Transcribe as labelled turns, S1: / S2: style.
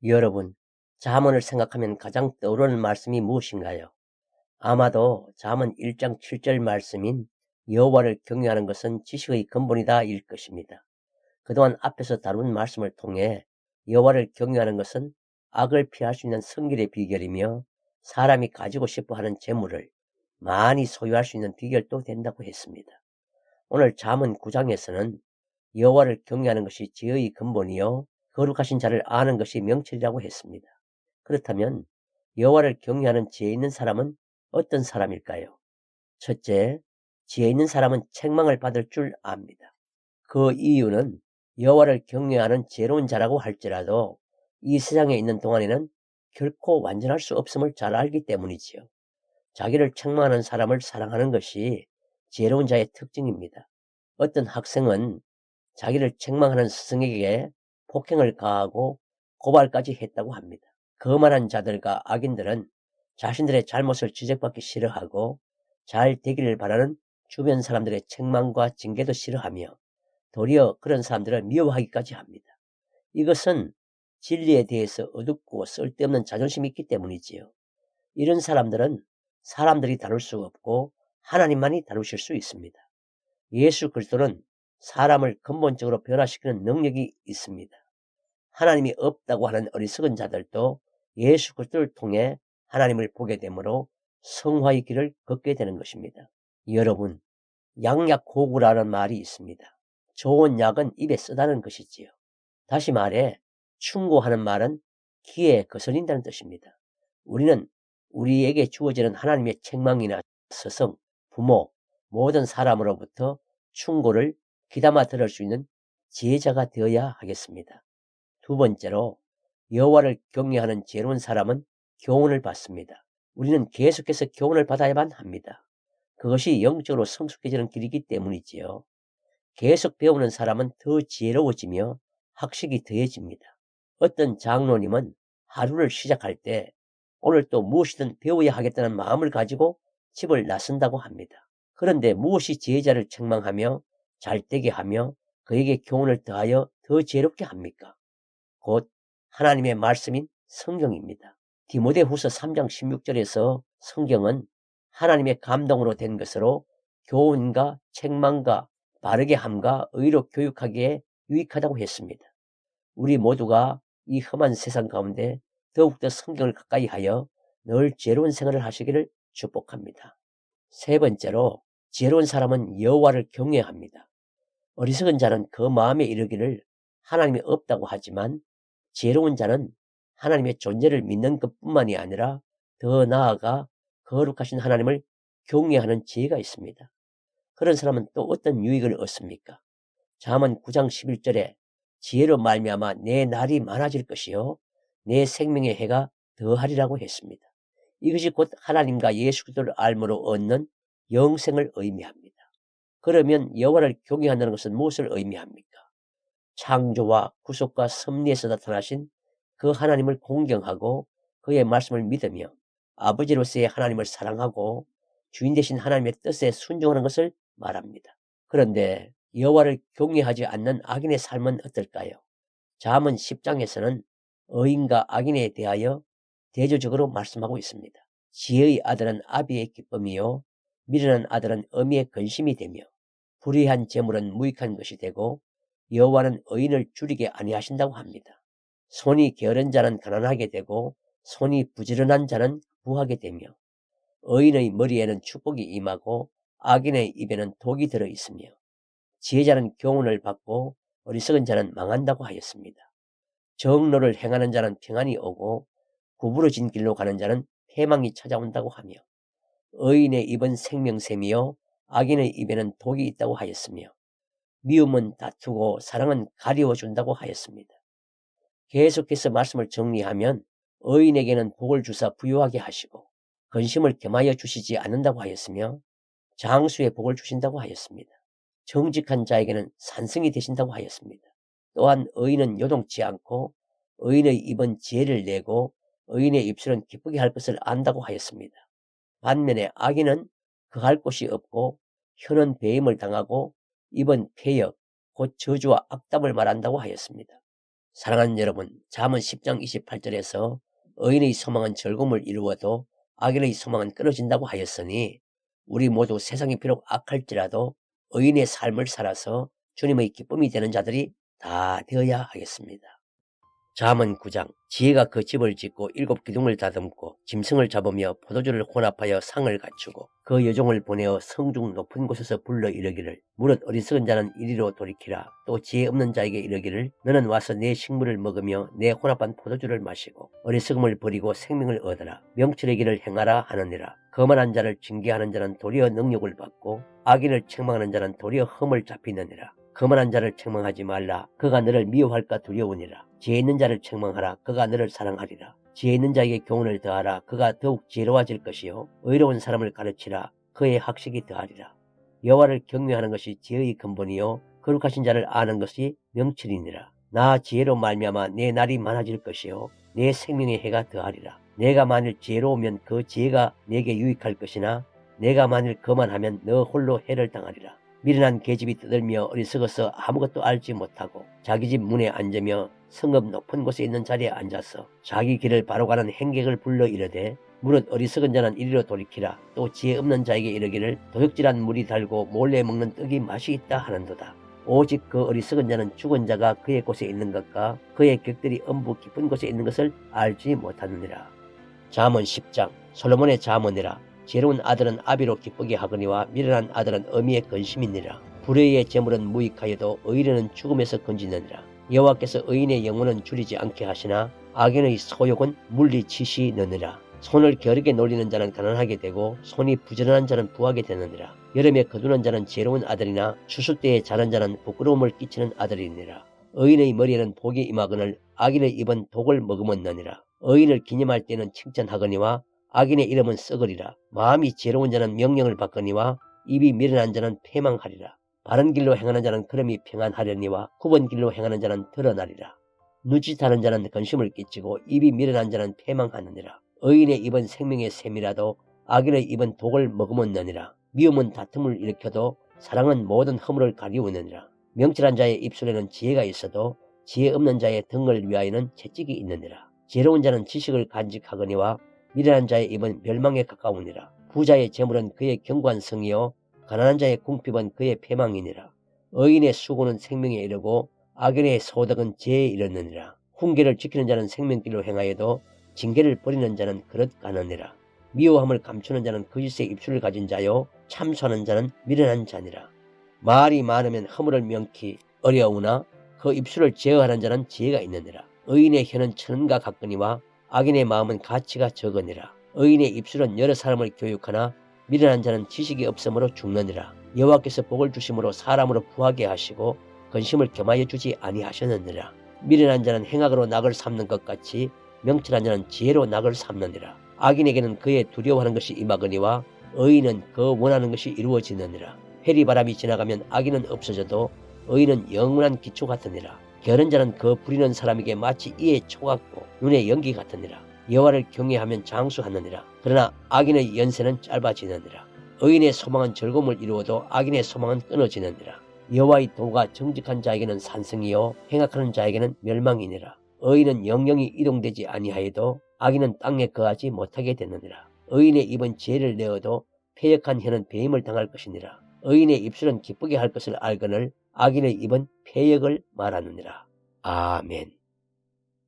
S1: 여러분, 잠언을 생각하면 가장 떠오르는 말씀이 무엇인가요? 아마도 잠언 1장 7절 말씀인 여호와를 경외하는 것은 지식의 근본이다 일 것입니다. 그동안 앞에서 다룬 말씀을 통해 여호와를 경외하는 것은 악을 피할 수 있는 성결의 비결이며 사람이 가지고 싶어 하는 재물을 많이 소유할 수 있는 비결도 된다고 했습니다. 오늘 잠언 9장에서는 여호와를 경외하는 것이 지혜의 근본이요 거룩하신 자를 아는 것이 명철이라고 했습니다. 그렇다면 여호와를 경외하는 지혜 있는 사람은 어떤 사람일까요? 첫째, 지혜 있는 사람은 책망을 받을 줄 압니다. 그 이유는 여호와를 경외하는 지혜로운 자라고 할지라도 이 세상에 있는 동안에는 결코 완전할 수 없음을 잘 알기 때문이지요. 자기를 책망하는 사람을 사랑하는 것이 지혜로운 자의 특징입니다. 어떤 학생은 자기를 책망하는 스승에게 폭행을 가하고 고발까지 했다고 합니다. 거만한 자들과 악인들은 자신들의 잘못을 지적받기 싫어하고 잘 되기를 바라는 주변 사람들의 책망과 징계도 싫어하며 도리어 그런 사람들을 미워하기까지 합니다. 이것은 진리에 대해서 어둡고 쓸데없는 자존심이 있기 때문이지요. 이런 사람들은 사람들이 다룰 수 없고 하나님만이 다루실 수 있습니다. 예수 그리스도는 사람을 근본적으로 변화시키는 능력이 있습니다. 하나님이 없다고 하는 어리석은 자들도 예수 그리스도를 통해 하나님을 보게 되므로 성화의 길을 걷게 되는 것입니다. 여러분, 양약고구라는 말이 있습니다. 좋은 약은 입에 쓰다는 것이지요. 다시 말해 충고하는 말은 귀에 거슬린다는 뜻입니다. 우리는 우리에게 주어지는 하나님의 책망이나 스승, 부모, 모든 사람으로부터 충고를 귀담아 들을 수 있는 지혜자가 되어야 하겠습니다. 두 번째로 여호와를 경외하는 지혜로운 사람은 교훈을 받습니다. 우리는 계속해서 교훈을 받아야만 합니다. 그것이 영적으로 성숙해지는 길이기 때문이지요. 계속 배우는 사람은 더 지혜로워지며 학식이 더해집니다. 어떤 장로님은 하루를 시작할 때 오늘 또 무엇이든 배워야 하겠다는 마음을 가지고 집을 나선다고 합니다. 그런데 무엇이 지혜자를 책망하며 잘되게 하며 그에게 교훈을 더하여 더 지혜롭게 합니까? 곧 하나님의 말씀인 성경입니다. 디모데후서 3장 16절에서 성경은 하나님의 감동으로 된 것으로 교훈과 책망과 바르게 함과 의로 교육하기에 유익하다고 했습니다. 우리 모두가 이 험한 세상 가운데 더욱더 성경을 가까이 하여 늘 지혜로운 생활을 하시기를 축복합니다. 세 번째로 지혜로운 사람은 여호와를 경외합니다. 어리석은 자는 그 마음에 이르기를 하나님이 없다고 하지만 지혜로운 자는 하나님의 존재를 믿는 것뿐만이 아니라 더 나아가 거룩하신 하나님을 경외하는 지혜가 있습니다. 그런 사람은 또 어떤 유익을 얻습니까? 잠언 9장 11절에 지혜로 말미암아 내 날이 많아질 것이요 내 생명의 해가 더하리라고 했습니다. 이것이 곧 하나님과 예수 그리스도를 알므로 얻는 영생을 의미합니다. 그러면 여호와를 경외한다는 것은 무엇을 의미합니까? 창조와 구속과 섭리에서 나타나신 그 하나님을 공경하고 그의 말씀을 믿으며 아버지로서의 하나님을 사랑하고 주인 되신 하나님의 뜻에 순종하는 것을 말합니다. 그런데 여호와를 경외하지 않는 악인의 삶은 어떨까요? 잠언 10장에서는 의인과 악인에 대하여 대조적으로 말씀하고 있습니다. 지혜의 아들은 아비의 기쁨이요 미련한 아들은 어미의 근심이 되며 불의한 재물은 무익한 것이 되고 여호와는 의인을 줄이게 아니하신다고 합니다. 손이 게으른 자는 가난하게 되고 손이 부지런한 자는 부하게 되며 의인의 머리에는 축복이 임하고 악인의 입에는 독이 들어 있으며 지혜자는 교훈을 받고 어리석은 자는 망한다고 하였습니다. 정로를 행하는 자는 평안이 오고 구부러진 길로 가는 자는 패망이 찾아온다고 하며 의인의 입은 생명샘이요 악인의 입에는 독이 있다고 하였으며 미움은 다투고 사랑은 가리워준다고 하였습니다. 계속해서 말씀을 정리하면 의인에게는 복을 주사 부유하게 하시고 근심을 겸하여 주시지 않는다고 하였으며 장수의 복을 주신다고 하였습니다. 정직한 자에게는 산성이 되신다고 하였습니다. 또한 의인은 요동치 않고 의인의 입은 지혜를 내고 의인의 입술은 기쁘게 할 것을 안다고 하였습니다. 반면에 악인은 그할 곳이 없고 혀는 배임을 당하고 입은 폐역 곧 저주와 악담을 말한다고 하였습니다. 사랑하는 여러분, 잠언 10장 28절에서 의인의 소망은 즐거움을 이루어도 악인의 소망은 끊어진다고 하였으니 우리 모두 세상이 비록 악할지라도 의인의 삶을 살아서 주님의 기쁨이 되는 자들이 다 되어야 하겠습니다. 잠언 9장 지혜가 그 집을 짓고 7 기둥을 다듬고 짐승을 잡으며 포도주를 혼합하여 상을 갖추고 그 여종을 보내어 성중 높은 곳에서 불러 이르기를 무릇 어리석은 자는 이리로 돌이키라. 또 지혜 없는 자에게 이르기를 너는 와서 내 식물을 먹으며 내 혼합한 포도주를 마시고 어리석음을 버리고 생명을 얻어라. 명철의 길을 행하라 하느니라. 거만한 자를 징계하는 자는 도리어 능력을 받고 악인을 책망하는 자는 도리어 흠을 잡히느니라. 거만한 자를 책망하지 말라. 그가 너를 미워할까 두려우니라. 지혜 있는 자를 책망하라. 그가 너를 사랑하리라. 지혜 있는 자에게 교훈을 더하라. 그가 더욱 지혜로워질 것이요 의로운 사람을 가르치라. 그의 학식이 더하리라. 여호와를 경외하는 것이 지혜의 근본이요 거룩하신 자를 아는 것이 명철이니라. 나 지혜로 말미암아 내 날이 많아질 것이요 내 생명의 해가 더하리라. 내가 만일 지혜로우면 그 지혜가 내게 유익할 것이나 내가 만일 거만하면 너 홀로 해를 당하리라. 미련한 계집이 떠들며 어리석어서 아무것도 알지 못하고 자기 집 문에 앉으며 성읍 높은 곳에 있는 자리에 앉아서 자기 길을 바로 가는 행객을 불러 이르되 무릇 어리석은 자는 이리로 돌이키라. 또 지혜 없는 자에게 이르기를 도둑질한 물이 달고 몰래 먹는 떡이 맛이 있다 하는도다. 오직 그 어리석은 자는 죽은 자가 그의 곳에 있는 것과 그의 격들이 엄부 깊은 곳에 있는 것을 알지 못하느니라. 잠언 10장 솔로몬의 잠언이라. 지혜로운 아들은 아비로 기쁘게 하거니와 미련한 아들은 어미의 근심이니라. 불의의 재물은 무익하여도 의인은 죽음에서 건지느니라. 여호와께서 의인의 영혼은 줄이지 않게 하시나 악인의 소욕은 물리치시느니라. 손을 겨르게 놀리는 자는 가난하게 되고 손이 부지런한 자는 부하게 되느니라. 여름에 거두는 자는 지혜로운 아들이나 추수 때에 자는 자는 부끄러움을 끼치는 아들이니라. 의인의 머리에는 복이 임하거늘 악인의 입은 독을 머금었느니라. 의인을 기념할 때는 칭찬하거니와 악인의 이름은 썩으리라. 마음이 지혜로운 자는 명령을 받거니와 입이 미련한 자는 패망하리라. 바른 길로 행하는 자는 걸음이 평안하려니와 굽은 길로 행하는 자는 드러나리라. 누짓하는 자는 근심을 끼치고 입이 미련한 자는 패망하느니라. 의인의 입은 생명의 샘이라도 악인의 입은 독을 머금었느니라. 미움은 다툼을 일으켜도 사랑은 모든 허물을 가리우느니라. 명철한 자의 입술에는 지혜가 있어도 지혜 없는 자의 등을 위하여는 채찍이 있느니라. 지혜로운 자는 지식을 간직하거니와 미련한 자의 입은 멸망에 가까우니라. 부자의 재물은 그의 견고한 성이요 가난한 자의 궁핍은 그의 패망이니라. 의인의 수고는 생명에 이르고 악인의 소득은 죄에 이르느니라. 훈계를 지키는 자는 생명길로 행하여도 징계를 버리는 자는 그릇 가느니라. 미워함을 감추는 자는 거짓의 입술을 가진 자요 참소하는 자는 미련한 자니라. 말이 많으면 허물을 명키 어려우나 그 입술을 제어하는 자는 지혜가 있느니라. 의인의 혀는 천은과 같거니와 악인의 마음은 가치가 적으니라. 의인의 입술은 여러 사람을 교육하나 미련한 자는 지식이 없으므로 죽느니라. 여호와께서 복을 주심으로 사람으로 부하게 하시고 근심을 겸하여 주지 아니하셨느니라. 미련한 자는 행악으로 낙을 삼는 것 같이 명철한 자는 지혜로 낙을 삼느니라. 악인에게는 그의 두려워하는 것이 임하거니와 의인은 그 원하는 것이 이루어지느니라. 회리바람이 지나가면 악인은 없어져도 의인은 영원한 기초 같으니라. 게으른 자는 그 부리는 사람에게 마치 이의 초 같고 눈의 연기 같으니라. 여호와를 경외하면 장수하느니라. 그러나 악인의 연세는 짧아지느니라. 의인의 소망은 즐거움을 이루어도 악인의 소망은 끊어지느니라. 여호와의 도가 정직한 자에게는 산성이요 행악하는 자에게는 멸망이니라. 의인은 영영이 이동되지 아니하여도 악인은 땅에 거하지 못하게 되느니라. 의인의 입은 지혜를 내어도 패역한 혀는 배임을 당할 것이니라. 의인의 입술은 기쁘게 할 것을 알거늘 악인의 입은 패역을 말하느니라. 아멘.